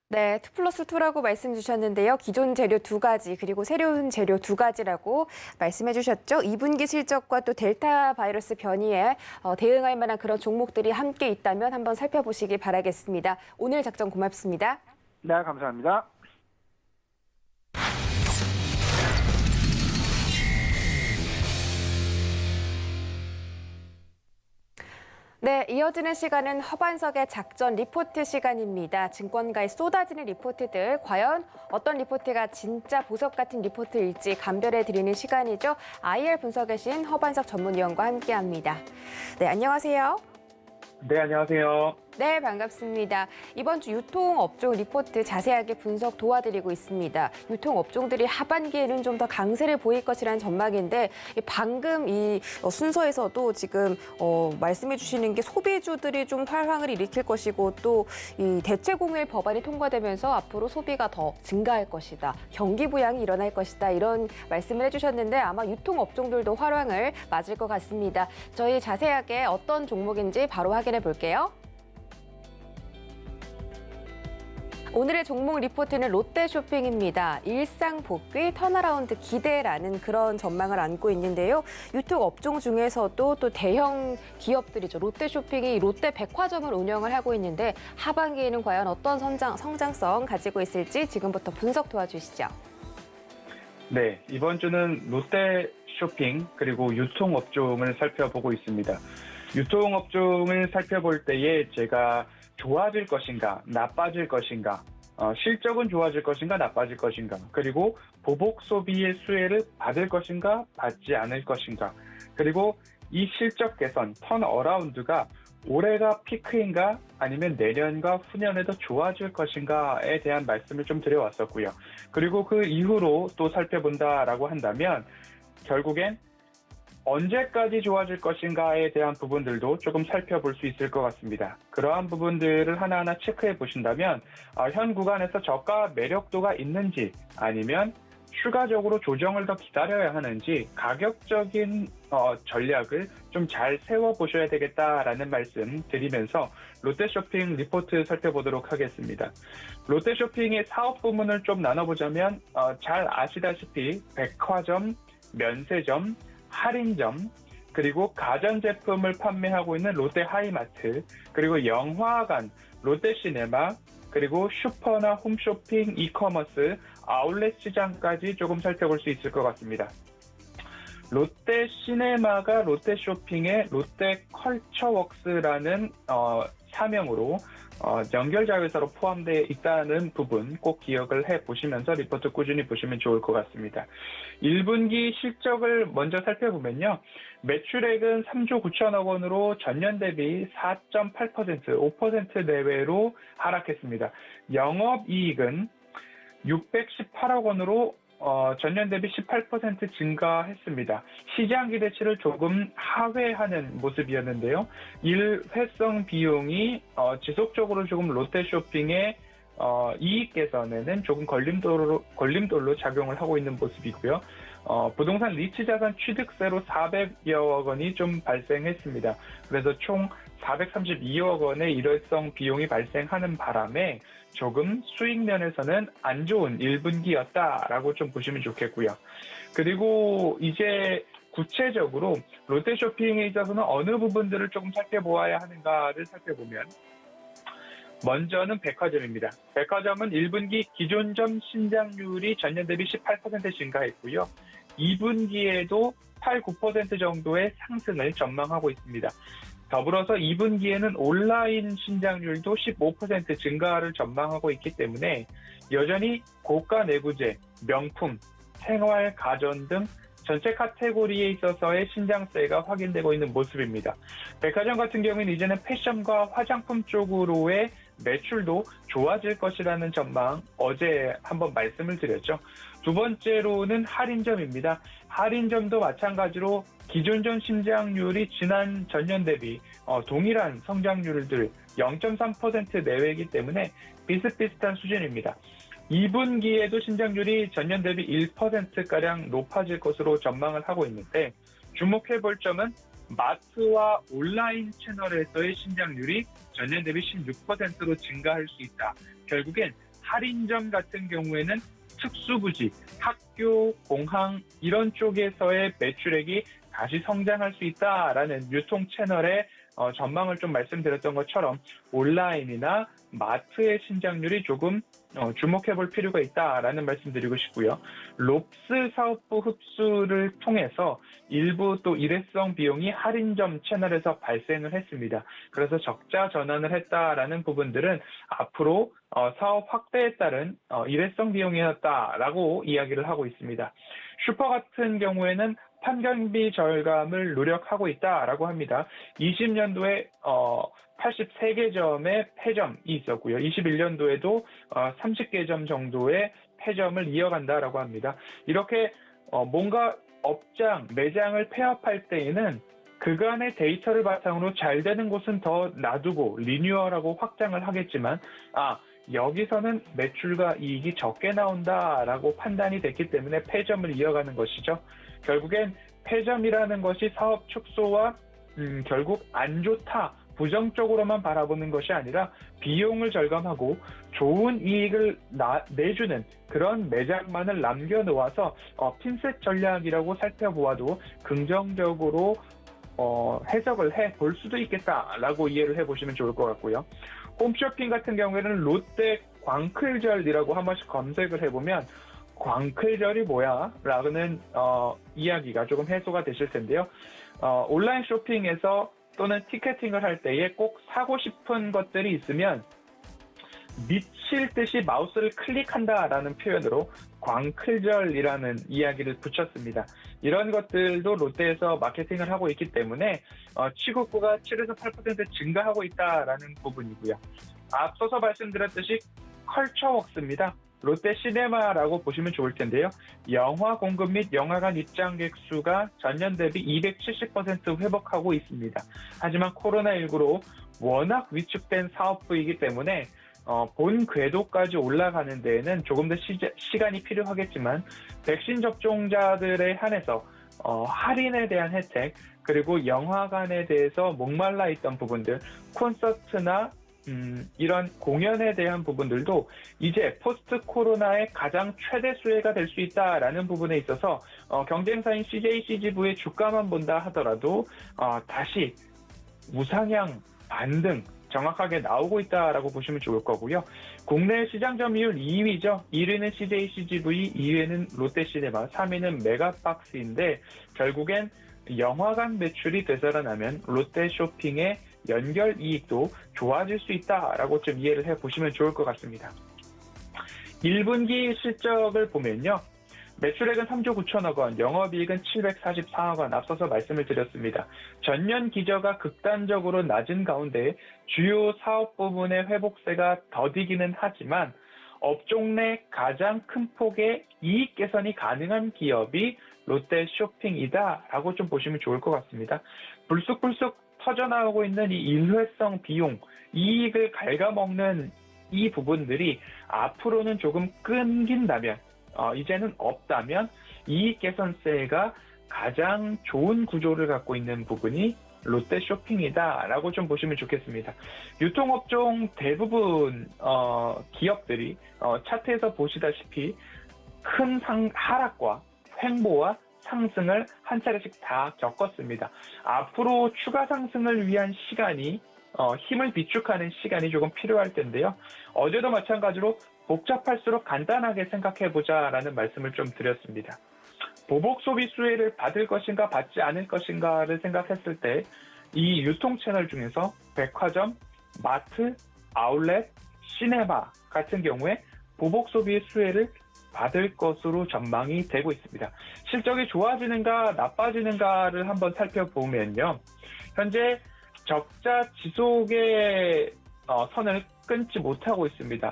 네, 2+2라고 말씀 주셨는데요. 기존 재료 두 가지 그리고 새로운 재료 두 가지라고 말씀해 주셨죠. 2분기 실적과 또 델타 바이러스 변이에 대응할 만한 그런 종목들이 함께 있다면 한번 살펴보시기 바라겠습니다. 오늘 작전 고맙습니다. 네, 감사합니다. 네, 이어지는 시간은 허반석의 작전 리포트 시간입니다. 증권가에 쏟아지는 리포트들, 과연 어떤 리포트가 진짜 보석 같은 리포트일지 감별해 드리는 시간이죠. IR 분석의 신 허반석 전문위원과 함께합니다. 네, 안녕하세요. 네, 안녕하세요. 네, 반갑습니다. 이번 주 유통업종 리포트 자세하게 분석 도와드리고 있습니다. 유통업종들이 하반기에는 좀 더 강세를 보일 것이라는 전망인데 방금 이 순서에서도 지금 말씀해 주시는 게 소비주들이 좀 활황을 일으킬 것이고 또 이 대체공휴일 법안이 통과되면서 앞으로 소비가 더 증가할 것이다. 경기 부양이 일어날 것이다. 이런 말씀을 해주셨는데 아마 유통업종들도 활황을 맞을 것 같습니다. 저희 자세하게 어떤 종목인지 바로 확인해 볼게요. 오늘의 종목 리포트는 롯데쇼핑입니다. 일상 복귀 턴어라운드 기대라는 그런 전망을 안고 있는데요. 유통업종 중에서도 또 대형 기업들이죠. 롯데쇼핑이 롯데백화점을 운영을 하고 있는데 하반기에는 과연 어떤 성장성 가지고 있을지 지금부터 분석 도와주시죠. 네, 이번 주는 롯데쇼핑 그리고 유통업종을 살펴보고 있습니다. 유통업종을 살펴볼 때에 제가 좋아질 것인가, 나빠질 것인가, 실적은 좋아질 것인가 나빠질 것인가, 그리고 보복 소비의 수혜를 받을 것인가 받지 않을 것인가, 그리고 이 실적 개선, 턴어라운드가 올해가 피크인가 아니면 내년과 후년에도 좋아질 것인가에 대한 말씀을 좀 드려왔었고요. 그리고 그 이후로 또 살펴본다라고 한다면 결국엔 언제까지 좋아질 것인가에 대한 부분들도 조금 살펴볼 수 있을 것 같습니다. 그러한 부분들을 하나하나 체크해 보신다면 현 구간에서 저가 매력도가 있는지, 아니면 추가적으로 조정을 더 기다려야 하는지 가격적인 전략을 좀 잘 세워보셔야 되겠다라는 말씀 드리면서 롯데쇼핑 리포트 살펴보도록 하겠습니다. 롯데쇼핑의 사업 부문을 좀 나눠보자면 잘 아시다시피 백화점, 면세점, 할인점, 그리고 가전제품을 판매하고 있는 롯데하이마트, 그리고 영화관, 롯데시네마, 그리고 슈퍼나 홈쇼핑, 이커머스, 아울렛 시장까지 조금 살펴볼 수 있을 것 같습니다. 롯데시네마가 롯데쇼핑의 롯데컬처웍스라는 사명으로 연결자회사로 포함되어 있다는 부분 꼭 기억을 해보시면서 리포트 꾸준히 보시면 좋을 것 같습니다. 1분기 실적을 먼저 살펴보면요. 매출액은 3조 9천억 원으로 전년 대비 4.8%, 5% 내외로 하락했습니다. 영업이익은 618억 원으로 전년 대비 18% 증가했습니다. 시장 기대치를 조금 하회하는 모습이었는데요. 일회성 비용이 지속적으로 조금 롯데쇼핑의 이익 개선에는 조금 걸림돌로 작용을 하고 있는 모습이고요. 부동산 리츠 자산 취득세로 400여억 원이 좀 발생했습니다. 그래서 총 432억 원의 일회성 비용이 발생하는 바람에 조금 수익 면에서는 안 좋은 1분기였다라고 좀 보시면 좋겠고요. 그리고 이제 구체적으로 롯데쇼핑에 있어서는 어느 부분들을 조금 살펴보아야 하는가를 살펴보면, 먼저는 백화점입니다. 백화점은 1분기 기존점 신장률이 전년 대비 18% 증가했고요. 2분기에도 8, 9% 정도의 상승을 전망하고 있습니다. 더불어서 2분기에는 온라인 신장률도 15% 증가를 전망하고 있기 때문에 여전히 고가 내구재, 명품, 생활, 가전 등 전체 카테고리에 있어서의 신장세가 확인되고 있는 모습입니다. 백화점 같은 경우에는 이제는 패션과 화장품 쪽으로의 매출도 좋아질 것이라는 전망 어제 한번 말씀을 드렸죠. 두 번째로는 할인점입니다. 할인점도 마찬가지로 기존점 신장률이 지난 전년 대비 동일한 성장률들 0.3% 내외이기 때문에 비슷비슷한 수준입니다. 2분기에도 신장률이 전년 대비 1%가량 높아질 것으로 전망을 하고 있는데, 주목해볼 점은 마트와 온라인 채널에서의 신장률이 전년 대비 16%로 증가할 수 있다. 결국엔 할인점 같은 경우에는 특수부지, 학교, 공항 이런 쪽에서의 매출액이 다시 성장할 수 있다라는 유통 채널의 전망을 좀 말씀드렸던 것처럼 온라인이나 마트의 신장률이 조금 주목해볼 필요가 있다라는 말씀드리고 싶고요. 롭스 사업부 흡수를 통해서 일부 또 일회성 비용이 할인점 채널에서 발생을 했습니다. 그래서 적자 전환을 했다라는 부분들은 앞으로 사업 확대에 따른 일회성 비용이었다라고 이야기를 하고 있습니다. 슈퍼 같은 경우에는 판경비 절감을 노력하고 있다라고 합니다. 20년도에 83개점의 폐점이 있었고요. 21년도에도 30개점 정도의 폐점을 이어간다라고 합니다. 이렇게 뭔가 업장, 매장을 폐업할 때에는 그간의 데이터를 바탕으로 잘 되는 곳은 더 놔두고 리뉴얼하고 확장을 하겠지만 여기서는 매출과 이익이 적게 나온다라고 판단이 됐기 때문에 폐점을 이어가는 것이죠. 결국엔 폐점이라는 것이 사업 축소와 결국 안 좋다, 부정적으로만 바라보는 것이 아니라 비용을 절감하고 좋은 이익을 내주는 그런 매장만을 남겨놓아서 핀셋 전략이라고 살펴보아도 긍정적으로 해석을 해볼 수도 있겠다라고 이해를 해보시면 좋을 것 같고요. 홈쇼핑 같은 경우에는 롯데 광클절이라고 한 번씩 검색을 해보면 광클절이 뭐야? 라는 이야기가 조금 해소가 되실 텐데요. 온라인 쇼핑에서 또는 티켓팅을 할 때에 꼭 사고 싶은 것들이 있으면 미칠 듯이 마우스를 클릭한다라는 표현으로 광클절이라는 이야기를 붙였습니다. 이런 것들도 롯데에서 마케팅을 하고 있기 때문에 취급구가 7에서 8% 증가하고 있다라는 부분이고요. 앞서서 말씀드렸듯이 컬처웍스입니다. 롯데 시네마라고 보시면 좋을 텐데요. 영화 공급 및 영화관 입장객 수가 전년 대비 270% 회복하고 있습니다. 하지만 코로나19로 워낙 위축된 사업부이기 때문에 본 궤도까지 올라가는 데에는 조금 더 시간이 필요하겠지만 백신 접종자들에 한해서 할인에 대한 혜택, 그리고 영화관에 대해서 목말라 있던 부분들, 콘서트나 이런 공연에 대한 부분들도 이제 포스트 코로나의 가장 최대 수혜가 될 수 있다라는 부분에 있어서 경쟁사인 CJ/CGV의 주가만 본다 하더라도 다시 우상향 반등 정확하게 나오고 있다라고 보시면 좋을 거고요. 국내 시장 점유율 2위죠. 1위는 CJ/CGV, 2위는 롯데시네마, 3위는 메가박스인데 결국엔 영화관 매출이 되살아나면 롯데 쇼핑의 연결 이익도 좋아질 수 있다라고 좀 이해를 해보시면 좋을 것 같습니다. 1분기 실적을 보면요. 매출액은 3조 9천억 원, 영업이익은 744억 원 앞서서 말씀을 드렸습니다. 전년 기저가 극단적으로 낮은 가운데 주요 사업 부문의 회복세가 더디기는 하지만 업종 내 가장 큰 폭의 이익 개선이 가능한 기업이 롯데 쇼핑이다라고 좀 보시면 좋을 것 같습니다. 불쑥불쑥 터져나오고 있는 이 일회성 비용, 이익을 갉아먹는 이 부분들이 앞으로는 조금 끊긴다면, 이제는 없다면 이익 개선세가 가장 좋은 구조를 갖고 있는 부분이 롯데 쇼핑이다라고 좀 보시면 좋겠습니다. 유통업종 대부분 기업들이 차트에서 보시다시피 큰 하락과 횡보와 상승을 한 차례씩 다 겪었습니다. 앞으로 추가 상승을 위한 시간이 힘을 비축하는 시간이 조금 필요할 텐데요. 어제도 마찬가지로 복잡할수록 간단하게 생각해보자라는 말씀을 좀 드렸습니다. 보복 소비 수혜를 받을 것인가 받지 않을 것인가를 생각했을 때 이 유통 채널 중에서 백화점, 마트, 아울렛, 시네마 같은 경우에 보복 소비의 수혜를 받을 것으로 전망이 되고 있습니다. 실적이 좋아지는가 나빠지는가를 한번 살펴보면요. 현재 적자 지속의 선을 끊지 못하고 있습니다.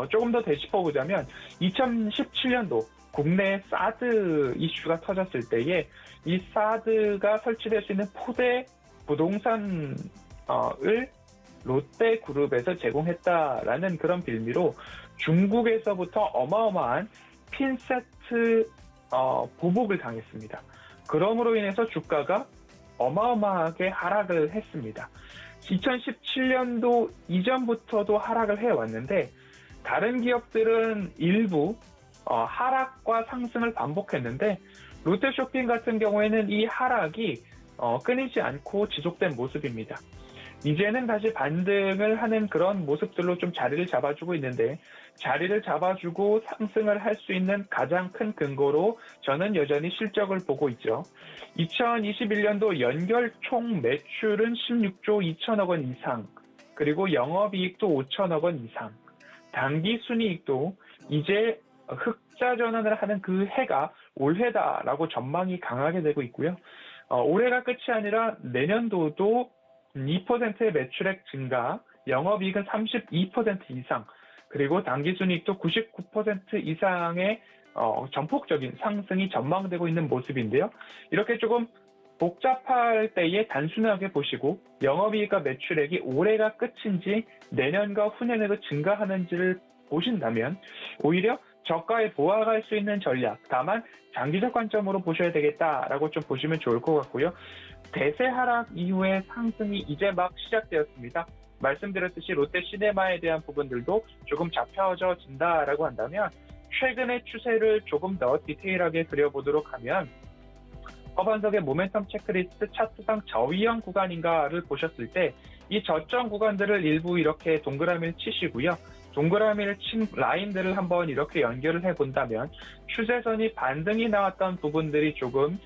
조금 더 되짚어보자면 2017년도 국내 사드 이슈가 터졌을 때에 이 사드가 설치될 수 있는 포대 부동산을 롯데그룹에서 제공했다라는 그런 빌미로 중국에서부터 어마어마한 핀세트 보복을 당했습니다. 그럼으로 인해서 주가가 어마어마하게 하락을 했습니다. 2017년도 이전부터도 하락을 해왔는데 다른 기업들은 일부 하락과 상승을 반복했는데 롯데쇼핑 같은 경우에는 이 하락이 끊이지 않고 지속된 모습입니다. 이제는 다시 반등을 하는 그런 모습들로 좀 자리를 잡아주고 있는데 자리를 잡아주고 상승을 할 수 있는 가장 큰 근거로 저는 여전히 실적을 보고 있죠. 2021년도 연결 총 매출은 16조 2천억 원 이상, 그리고 영업이익도 5천억 원 이상, 당기순이익도 이제 흑자 전환을 하는 그 해가 올해다라고 전망이 강하게 되고 있고요. 올해가 끝이 아니라 내년도도 2%의 매출액 증가, 영업이익은 32% 이상, 그리고 당기순이익도 99% 이상의 전폭적인 상승이 전망되고 있는 모습인데요. 이렇게 조금 복잡할 때에 단순하게 보시고 영업이익과 매출액이 올해가 끝인지 내년과 후년에도 증가하는지를 보신다면 오히려 저가에 보아갈 수 있는 전략, 다만 장기적 관점으로 보셔야 되겠다라고 좀 보시면 좋을 것 같고요. 대세 하락 이후에 상승이 이제 막 시작되었습니다. 말씀드렸듯이 롯데 시네마에 대한 부분들도 조금 잡혀진다라고 한다면 최근의 추세를 조금 더 디테일하게 그려보도록 하면 허반석의 모멘텀 체크리스트 차트상 저위험 구간인가를 보셨을 때 이 저점 구간들을 일부 이렇게 동그라미를 치시고요. 동그라미를 친 라인들을 한번 이렇게 연결을 해본다면 추세선이 반등이 나왔던 부분들이 조금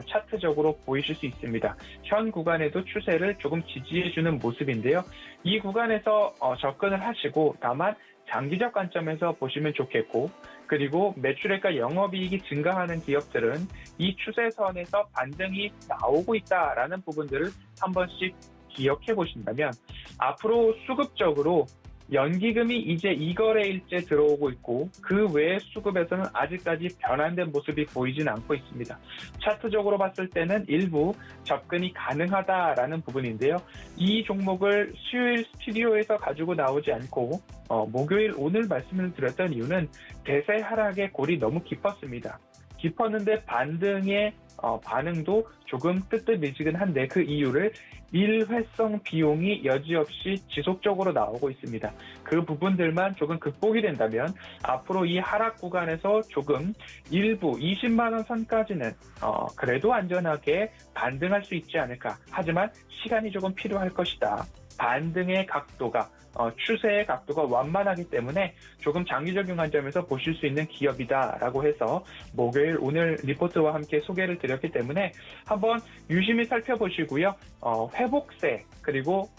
차트적으로 보이실 수 있습니다. 현 구간에도 추세를 조금 지지해주는 모습인데요. 이 구간에서 접근을 하시고 다만 장기적 관점에서 보시면 좋겠고, 그리고 매출액과 영업이익이 증가하는 기업들은 이 추세선에서 반등이 나오고 있다라는 부분들을 한 번씩 기억해 보신다면 앞으로 수급적으로 연기금이 이제 2거래일째 들어오고 있고 그 외의 수급에서는 아직까지 변환된 모습이 보이진 않고 있습니다. 차트적으로 봤을 때는 일부 접근이 가능하다라는 부분인데요. 이 종목을 수요일 스튜디오에서 가지고 나오지 않고 목요일 오늘 말씀을 드렸던 이유는 대세 하락의 골이 너무 깊었습니다. 깊었는데 반등의 반응도 조금 뜨뜻미지근한데 그 이유를 일회성 비용이 여지없이 지속적으로 나오고 있습니다. 그 부분들만 조금 극복이 된다면 앞으로 이 하락 구간에서 조금 일부 20만 원 선까지는 그래도 안전하게 반등할 수 있지 않을까. 하지만 시간이 조금 필요할 것이다. 반등의 각도가 추세의 각도가 완만하기 때문에 조금 장기적인 관점에서 보실 수 있는 기업이다라고 해서 목요일 오늘 리포트와 함께 소개를 드렸기 때문에 한번 유심히 살펴보시고요. 회복세 그리고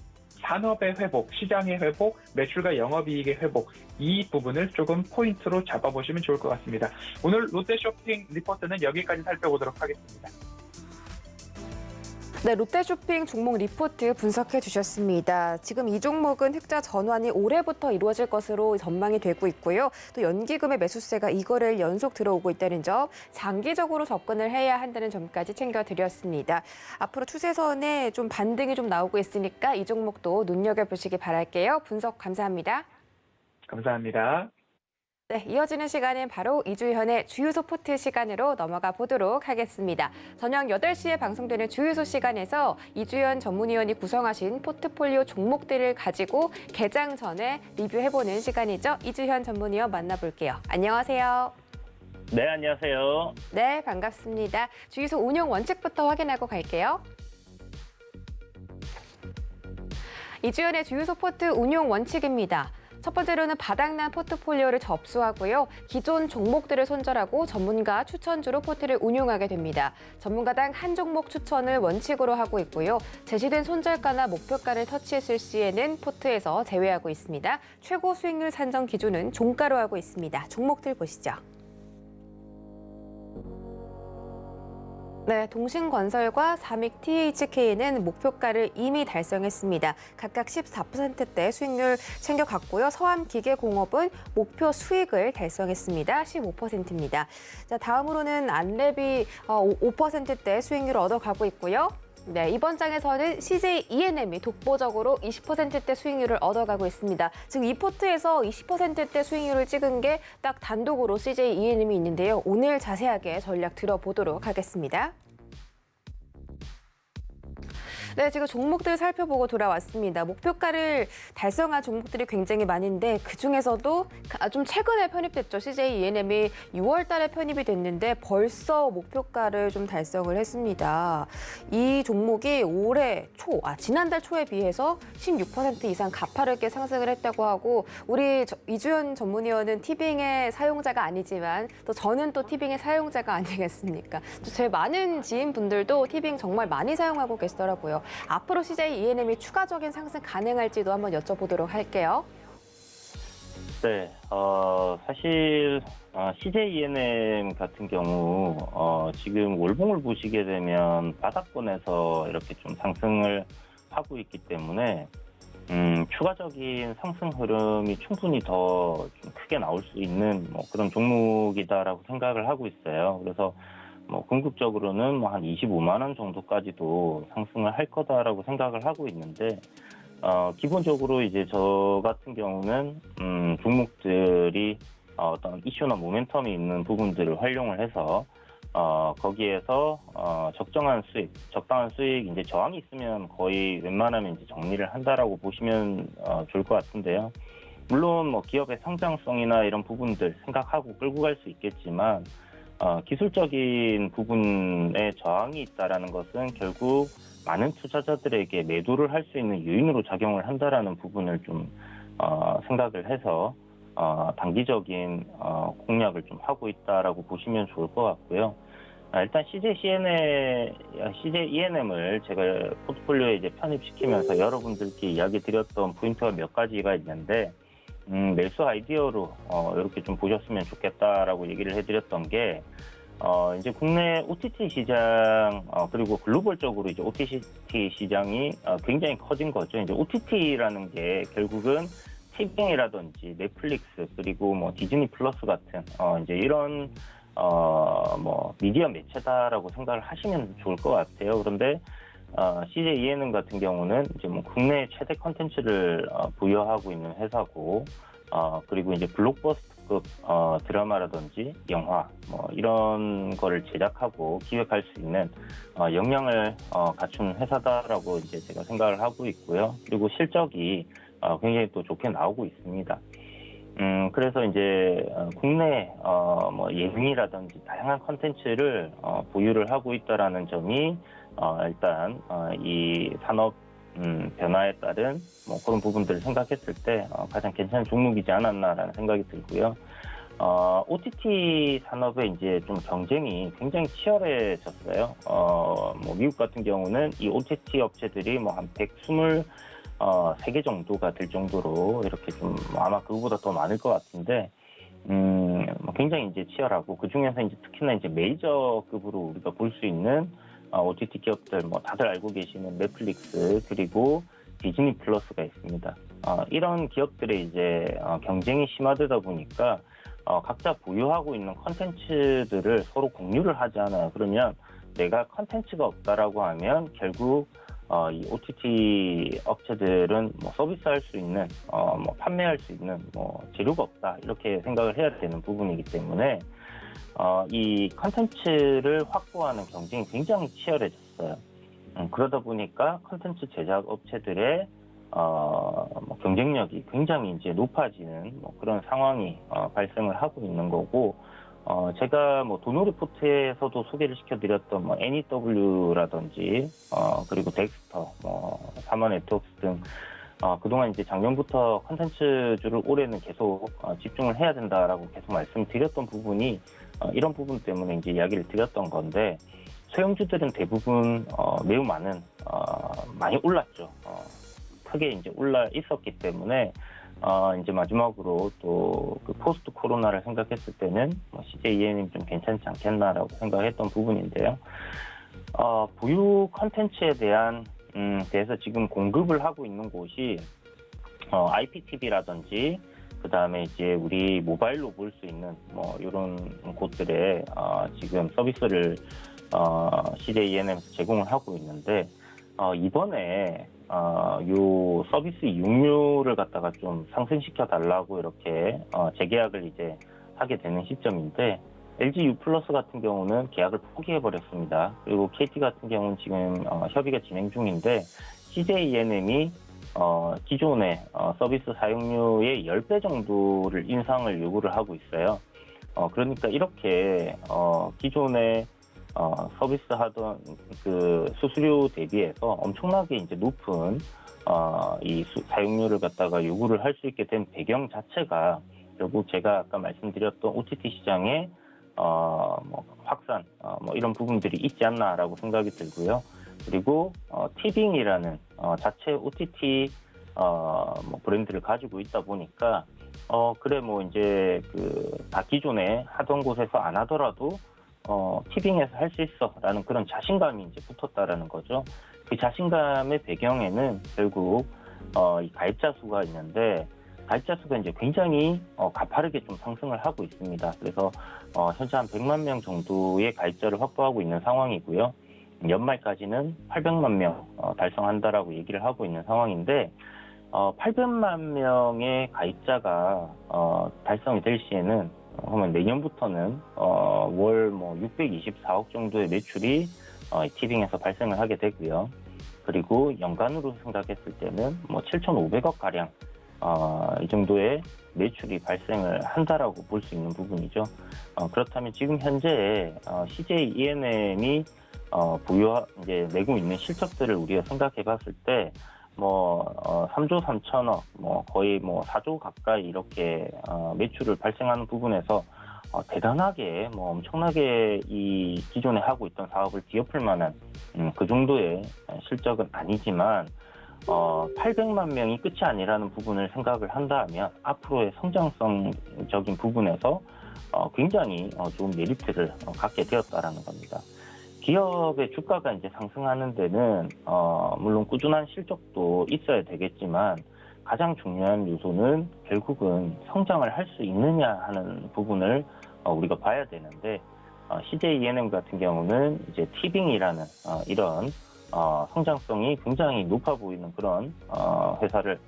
산업의 회복, 시장의 회복, 매출과 영업이익의 회복 이 부분을 조금 포인트로 잡아보시면 좋을 것 같습니다. 오늘 롯데쇼핑 리포트는 여기까지 살펴보도록 하겠습니다. 네, 롯데쇼핑 종목 리포트 분석해 주셨습니다. 지금 이 종목은 흑자 전환이 올해부터 이루어질 것으로 전망이 되고 있고요. 또 연기금의 매수세가 2거래일 연속 들어오고 있다는 점, 장기적으로 접근을 해야 한다는 점까지 챙겨드렸습니다. 앞으로 추세선에 좀 반등이 좀 나오고 있으니까 이 종목도 눈여겨보시기 바랄게요. 분석 감사합니다. 감사합니다. 네, 이어지는 시간은 바로 이주현의 주유소 포트 시간으로 넘어가 보도록 하겠습니다. 저녁 8시에 방송되는 주유소 시간에서 이주현 전문위원이 구성하신 포트폴리오 종목들을 가지고 개장 전에 리뷰해보는 시간이죠. 이주현 전문위원 만나볼게요. 안녕하세요. 네, 안녕하세요. 네, 반갑습니다. 주유소 운영 원칙부터 확인하고 갈게요. 이주현의 주유소 포트 운용 원칙입니다. 첫 번째로는 바닥난 포트폴리오를 접수하고요. 기존 종목들을 손절하고 전문가 추천주로 포트를 운용하게 됩니다. 전문가당 한 종목 추천을 원칙으로 하고 있고요. 제시된 손절가나 목표가를 터치했을 시에는 포트에서 제외하고 있습니다. 최고 수익률 산정 기준은 종가로 하고 있습니다. 종목들 보시죠. 네, 동신건설과 삼익 THK는 목표가를 이미 달성했습니다. 각각 14%대 수익률 챙겨갔고요. 서암기계공업은 목표 수익을 달성했습니다. 15%입니다. 자, 다음으로는 안랩이 5%대 수익률을 얻어가고 있고요. 네, 이번 장에서는 CJ E&M이 독보적으로 20%대 수익률을 얻어가고 있습니다. 지금 이 포트에서 20%대 수익률을 찍은 게 딱 단독으로 CJ E&M이 있는데요. 오늘 자세하게 전략 들어보도록 하겠습니다. 네, 지금 종목들 살펴보고 돌아왔습니다. 목표가를 달성한 종목들이 굉장히 많은데 그중에서도 좀 최근에 편입됐죠. CJ E&M이 6월 달에 편입이 됐는데 벌써 목표가를 좀 달성을 했습니다. 이 종목이 올해 지난달 초에 비해서 16% 이상 가파르게 상승을 했다고 하고 우리 이주현 전문위원은 티빙의 사용자가 아니지만 또 저는 또 티빙의 사용자가 아니겠습니까? 제 많은 지인분들도 티빙 정말 많이 사용하고 계시더라고요. 앞으로 CJ E&M이 추가적인 상승 가능할지도 한번 여쭤보도록 할게요. 네, 사실 CJ E&M 같은 경우 지금 월봉을 보시게 되면 바닥권에서 이렇게 좀 상승을 하고 있기 때문에 추가적인 상승 흐름이 충분히 더 좀 크게 나올 수 있는 그런 종목이다라고 생각을 하고 있어요. 그래서 궁극적으로는 한 25만 원 정도까지도 상승을 할 거다라고 생각을 하고 있는데, 기본적으로 이제 저 같은 경우는, 종목들이 어떤 이슈나 모멘텀이 있는 부분들을 활용을 해서, 거기에서, 적당한 수익, 이제 저항이 있으면 거의 웬만하면 이제 정리를 한다라고 보시면, 좋을 것 같은데요. 물론 기업의 성장성이나 이런 부분들 생각하고 끌고 갈 수 있겠지만, 기술적인 부분에 저항이 있다라는 것은 결국 많은 투자자들에게 매도를 할 수 있는 요인으로 작용을 한다라는 부분을 좀 생각을 해서 단기적인 공략을 좀 하고 있다라고 보시면 좋을 것 같고요. 일단 CJ E&M을 제가 포트폴리오에 이제 편입시키면서 여러분들께 이야기 드렸던 포인트가 몇 가지가 있는데, 매수 아이디어로 이렇게 좀 보셨으면 좋겠다라고 얘기를 해드렸던 게 이제 국내 OTT 시장 그리고 글로벌적으로 이제 OTT 시장이 굉장히 커진 거죠. 이제 OTT라는 게 결국은 티빙이라든지 넷플릭스 그리고 뭐 디즈니 플러스 같은 이제 이런 뭐 미디어 매체다라고 생각을 하시면 좋을 것 같아요. 그런데 CJ ENM 같은 경우는 이제 뭐 국내 최대 컨텐츠를 부여하고 있는 회사고 그리고 이제 블록버스터급 드라마라든지 영화 뭐 이런 거를 제작하고 기획할 수 있는 역량을 갖춘 회사다라고 이제 제가 생각을 하고 있고요. 그리고 실적이 굉장히 또 좋게 나오고 있습니다. 그래서 이제 국내 뭐 예능이라든지 다양한 컨텐츠를 보유를 하고 있다라는 점이 일단 이 산업 변화에 따른 뭐 그런 부분들을 생각했을 때 가장 괜찮은 종목이지 않았나라는 생각이 들고요. OTT 산업의 이제 좀 경쟁이 굉장히 치열해졌어요. 뭐 미국 같은 경우는 이 OTT 업체들이 뭐 한 123개 정도가 될 정도로 이렇게 좀 아마 그거보다 더 많을 것 같은데 굉장히 이제 치열하고 그 중에서 이제 특히나 이제 메이저급으로 우리가 볼 수 있는 OTT 기업들 뭐 다들 알고 계시는 넷플릭스 그리고 디즈니 플러스가 있습니다. 이런 기업들의 이제 경쟁이 심화되다 보니까 각자 보유하고 있는 컨텐츠들을 서로 공유를 하지 않아요. 그러면 내가 컨텐츠가 없다라고 하면 결국 이 OTT 업체들은 뭐 서비스할 수 있는, 뭐 판매할 수 있는 뭐 재료가 없다 이렇게 생각을 해야 되는 부분이기 때문에 이 컨텐츠를 확보하는 경쟁이 굉장히 치열해졌어요. 그러다 보니까 컨텐츠 제작 업체들의 뭐 경쟁력이 굉장히 이제 높아지는 뭐 그런 상황이 발생을 하고 있는 거고. 제가 뭐 도노 리포트에서도 소개를 시켜드렸던 뭐 NEW라든지 그리고 덱스터, 뭐 사마 네트워크스 등 그동안 이제 작년부터 컨텐츠주를 올해는 계속 집중을 해야 된다라고 계속 말씀드렸던 부분이 이런 부분 때문에 이제 이야기를 드렸던 건데 소형주들은 대부분 매우 많이 올랐죠. 크게 이제 올라 있었기 때문에. 이제 마지막으로 또 그 포스트 코로나를 생각했을 때는 CJ ENM이 좀 괜찮지 않겠나라고 생각했던 부분인데요. 보유 컨텐츠에 대해서 지금 공급을 하고 있는 곳이 IPTV라든지 그 다음에 이제 우리 모바일로 볼 수 있는 뭐 이런 곳들에 지금 서비스를 CJ ENM에서 제공을 하고 있는데 이번에 요 서비스 이용료를 갖다가 좀 상승시켜 달라고 이렇게 재계약을 이제 하게 되는 시점인데 LG U+ 같은 경우는 계약을 포기해 버렸습니다. 그리고 KT 같은 경우는 지금 협의가 진행 중인데 CJ ENM이 기존의 서비스 사용료의 10배 정도를 인상을 요구를 하고 있어요. 그러니까 이렇게 기존의 서비스 하던 그 수수료 대비해서 엄청나게 이제 높은 이 사용료를 갖다가 요구를 할 수 있게 된 배경 자체가 결국 제가 아까 말씀드렸던 OTT 시장의 뭐 확산 뭐 이런 부분들이 있지 않나라고 생각이 들고요. 그리고 티빙이라는 자체 OTT 뭐 브랜드를 가지고 있다 보니까 그래 뭐 이제 그 다 기존에 하던 곳에서 안 하더라도 티빙에서 할 수 있어라는 그런 자신감이 이제 붙었다라는 거죠. 그 자신감의 배경에는 결국 이 가입자 수가 있는데 가입자 수가 이제 굉장히 가파르게 좀 상승을 하고 있습니다. 그래서 현재 한 100만 명 정도의 가입자를 확보하고 있는 상황이고요. 연말까지는 800만 명 달성한다라고 얘기를 하고 있는 상황인데 800만 명의 가입자가 달성이 될 시에는 그러면 내년부터는 월 뭐 624억 정도의 매출이 티빙에서 발생을 하게 되고요. 그리고 연간으로 생각했을 때는 뭐 7,500억 가량 이 정도의 매출이 발생을 한다라고 볼 수 있는 부분이죠. 그렇다면 지금 현재 CJ ENM이 이제 내고 있는 실적들을 우리가 생각해봤을 때 뭐 3조 3천억, 뭐 거의 뭐 4조 가까이 이렇게 매출을 발생하는 부분에서 대단하게 뭐 엄청나게 이 기존에 하고 있던 사업을 뒤엎을 만한 그 정도의 실적은 아니지만 800만 명이 끝이 아니라는 부분을 생각을 한다면 앞으로의 성장성적인 부분에서 굉장히 좋은 메리트를 갖게 되었다라는 겁니다. 기업의 주가가 이제 상승하는 데는 물론 꾸준한 실적도 있어야 되겠지만 가장 중요한 요소는 결국은 성장을 할 수 있느냐 하는 부분을 우리가 봐야 되는데 CJ ENM 같은 경우는 이제 티빙이라는 이런 성장성이 굉장히 높아 보이는 그런 회사를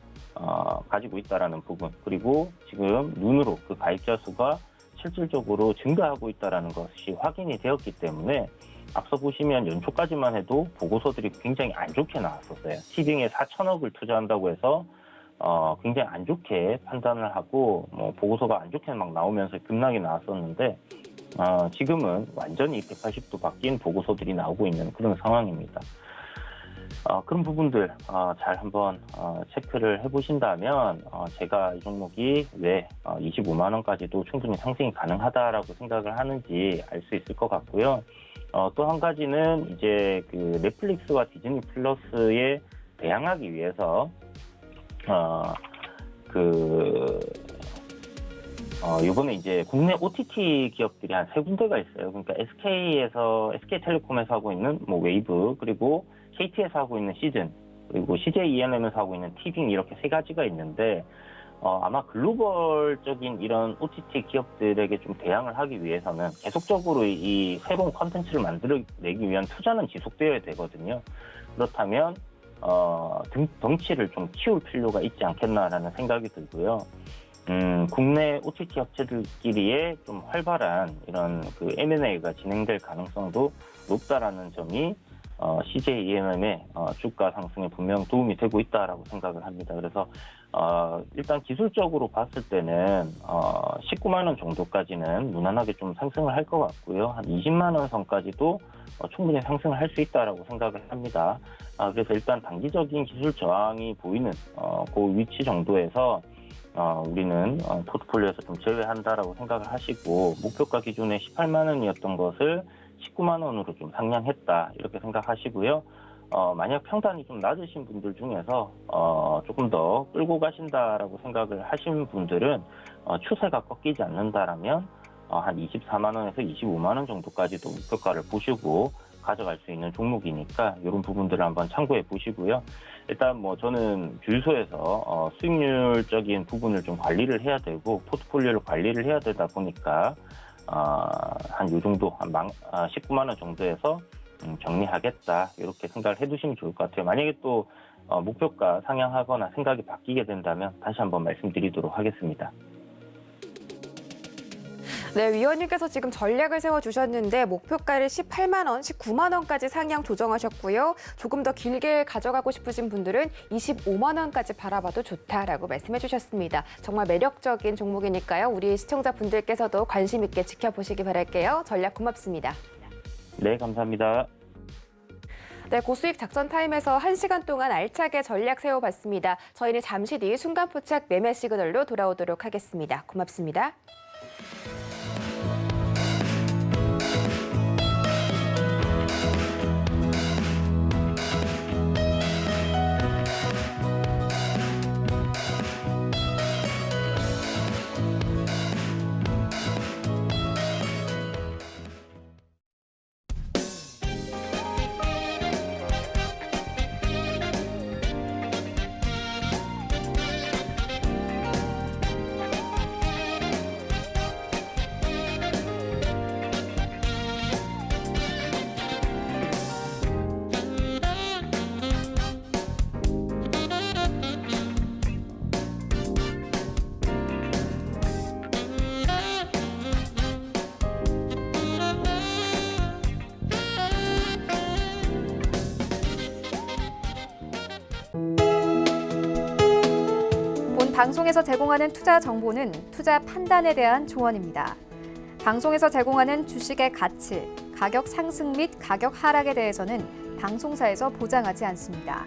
가지고 있다라는 부분, 그리고 지금 눈으로 그 가입자 수가 실질적으로 증가하고 있다라는 것이 확인이 되었기 때문에 앞서 보시면 연초까지만 해도 보고서들이 굉장히 안 좋게 나왔었어요. 티빙에 4천억을 투자한다고 해서 굉장히 안 좋게 판단을 하고 보고서가 안 좋게 막 나오면서 급락이 나왔었는데 지금은 완전히 180도 바뀐 보고서들이 나오고 있는 그런 상황입니다. 그런 부분들 잘 한번 체크를 해보신다면 제가 이 종목이 왜 25만 원까지도 충분히 상승이 가능하다라고 생각을 하는지 알 수 있을 것 같고요. 또 한 가지는 이제 그 넷플릭스와 디즈니 플러스에 대항하기 위해서 이번에 이제 국내 OTT 기업들이 한 3군데가 있어요. 그러니까 SK텔레콤에서 하고 있는 웨이브, 그리고 KT에서 하고 있는 시즌, 그리고 CJ ENM에서 하고 있는 티빙, 이렇게 3가지가 있는데 아마 글로벌적인 이런 OTT 기업들에게 좀 대항을 하기 위해서는 계속적으로 이 새로운 콘텐츠를 만들어내기 위한 투자는 지속되어야 되거든요. 그렇다면 덩치를 좀 키울 필요가 있지 않겠나라는 생각이 들고요. 국내 OTT 업체들끼리의 좀 활발한 이런 그 M&A가 진행될 가능성도 높다라는 점이 CJ ENM의 주가 상승에 분명 도움이 되고 있다라고 생각을 합니다. 그래서 일단 기술적으로 봤을 때는 19만 원 정도까지는 무난하게 좀 상승을 할 것 같고요. 한 20만 원 선까지도 충분히 상승을 할 수 있다라고 생각을 합니다. 그래서 일단 단기적인 기술 저항이 보이는 그 위치 정도에서 우리는 포트폴리오에서 좀 제외한다라고 생각을 하시고, 목표가 기준에 18만 원이었던 것을 19만 원으로 좀 상향했다, 이렇게 생각하시고요. 만약 평단이 좀 낮으신 분들 중에서 조금 더 끌고 가신다라고 생각을 하시는 분들은 추세가 꺾이지 않는다라면 한 24만 원에서 25만 원 정도까지도 목표가를 보시고 가져갈 수 있는 종목이니까 이런 부분들을 한번 참고해 보시고요. 일단 저는 주유소에서 수익률적인 부분을 좀 관리를 해야 되고 포트폴리오를 관리를 해야 되다 보니까 한 요 정도, 한 19만 원 정도에서 정리하겠다, 이렇게 생각을 해두시면 좋을 것 같아요. 만약에 또 목표가 상향하거나 생각이 바뀌게 된다면 다시 한번 말씀드리도록 하겠습니다. 네, 위원님께서 지금 전략을 세워주셨는데 목표가를 18만 원, 19만 원까지 상향 조정하셨고요. 조금 더 길게 가져가고 싶으신 분들은 25만 원까지 바라봐도 좋다라고 말씀해 주셨습니다. 정말 매력적인 종목이니까요. 우리 시청자분들께서도 관심 있게 지켜보시기 바랄게요. 전략 고맙습니다. 네, 감사합니다. 네, 고수익 작전 타임에서 1시간 동안 알차게 전략 세워봤습니다. 저희는 잠시 뒤 순간포착 매매 시그널로 돌아오도록 하겠습니다. 고맙습니다. 방송에서 제공하는 투자 정보는 투자 판단에 대한 조언입니다. 방송에서 제공하는 주식의 가치, 가격 상승 및 가격 하락에 대해서는 방송사에서 보장하지 않습니다.